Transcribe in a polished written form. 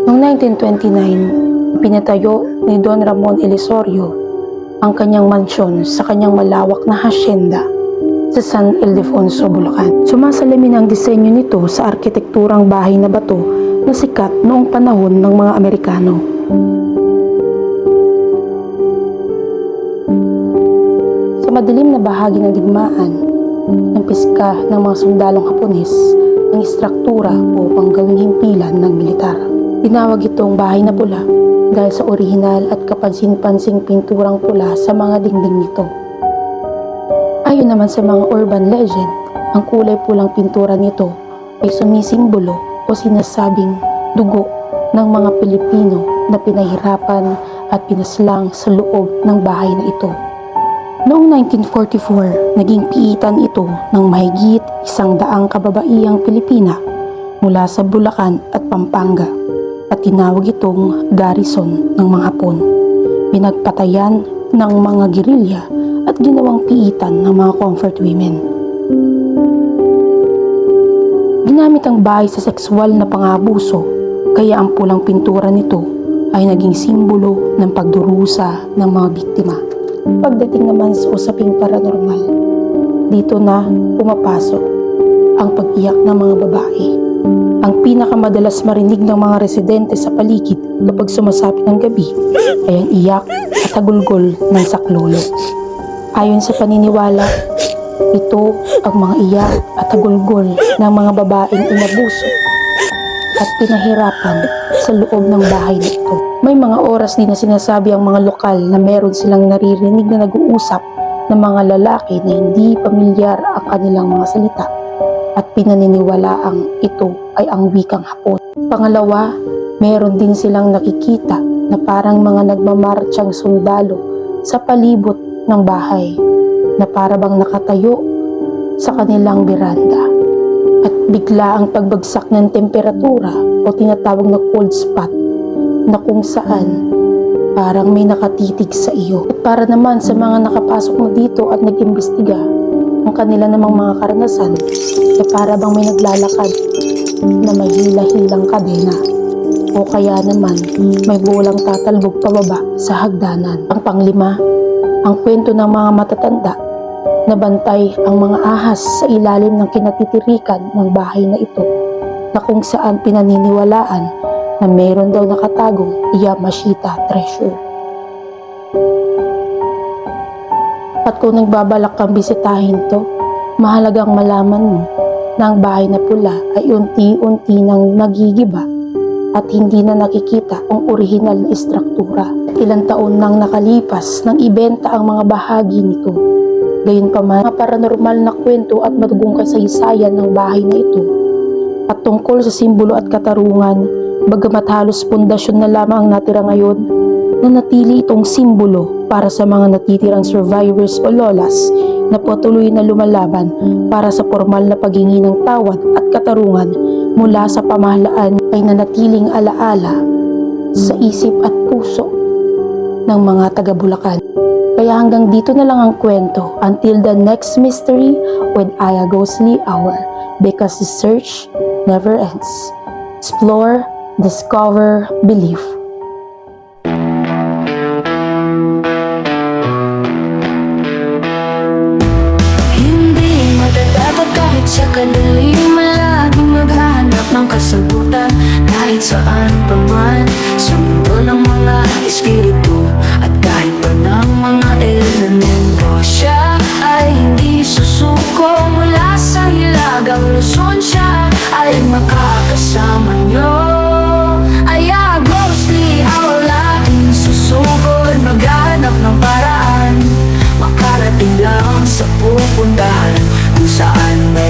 Noong 1929, pinatayo ni Don Ramon Elizorio ang kanyang mansyon sa kanyang malawak na hasyenda sa San Ildefonso, Bulacan. Sumasalamin ang disenyo nito sa arkitekturang bahay na bato na sikat noong panahon ng mga Amerikano. Sa madilim na bahagi ng digmaan, nampiska ng mga sundalong Hapones ang istruktura upang gawing himpilan ng militar. Tinawag itong bahay na pula dahil sa orihinal at kapansin-pansing pinturang pula sa mga dingding nito. Ayon naman sa mga urban legend, ang kulay pulang pintura nito ay sumisimbolo o sinasabing dugo ng mga Pilipino na pinahirapan at pinaslang sa loob ng bahay na ito. Noong 1944, naging piitan ito ng mahigit 100 kababaihang Pilipina mula sa Bulacan at Pampanga at tinawag itong garrison ng mga Hapon. Pinagpatayan ng mga gerilya at ginawang piitan ng mga comfort women. Ginamit ang bahay sa sexual na pang-aabuso, kaya ang pulang pintura nito ay naging simbolo ng pagdurusa ng mga biktima. Pagdating naman sa usaping paranormal, dito na pumapasok ang pag-iyak ng mga babae. Ang pinakamadalas marinig ng mga residente sa paligid kapag sumasapit ng gabi ay ang iyak at hagulgol ng saklolo. Ayon sa paniniwala, ito ang mga iyak at hagulgol ng mga babaeng inabuso at pinahirapan sa loob ng bahay na ito. May mga oras din na sinasabi ang mga lokal na meron silang naririnig na nag-uusap ng mga lalaki na hindi pamilyar ang kanilang mga salita at pinaniniwalaang ito ay ang wikang Hapon. Pangalawa, meron din silang nakikita na parang mga nagmamartsang sundalo sa palibot ng bahay na parabang nakatayo sa kanilang beranda. At bigla ang pagbagsak ng temperatura o tinatawag na cold spot na kung saan parang may nakatitig sa iyo. At para naman sa mga nakapasok na dito at nag-imbestiga, ang kanila namang mga karanasan na parabang may naglalakad na may hila-hilang kadena o kaya naman may bolang tatalbog pababa sa hagdanan. Ang panglima, ang kwento ng mga matatanda na bantay ang mga ahas sa ilalim ng kinatitirikan ng bahay na ito na kung saan pinaniniwalaan na meron daw nakatagong Yamashita treasure. At kung nagbabalak kang bisitahin to, mahalagang malaman mo na ang bahay na pula ay unti-unti nang nagigiba at hindi na nakikita ang orihinal na istruktura. Ilang taon nang nakalipas nang ibenta ang mga bahagi nito. Gayunpaman, mga paranormal na kwento at madugong kasaysayan ng bahay na ito at tungkol sa simbolo at katarungan, bagamat halos pundasyon na lamang ang natira ngayon, nanatili itong simbolo para sa mga natitirang survivors o lolas na patuloy na lumalaban para sa formal na paghingi ng tawad at katarungan mula sa pamahalaan ay nanatiling alaala sa isip at puso ng mga taga-Bulacan. Kaya hanggang dito na lang ang kwento until the next mystery with Aya Ghostly Hour, because the search never ends. Explore, discover, believe. Hindi matatapat kahit sa kadaling malaging maghanap ng kasagutan kahit saan pa man sa mundo ng mga espiritu at kahit pa ng mga elemento. Siya ay hindi susuko mula sa hilagang Luzon, siya ay makakasama nyo. Aya Ghostly Hour, laging susugod, maghanap ng paraan, makarating lang sa pupuntahan kung saan may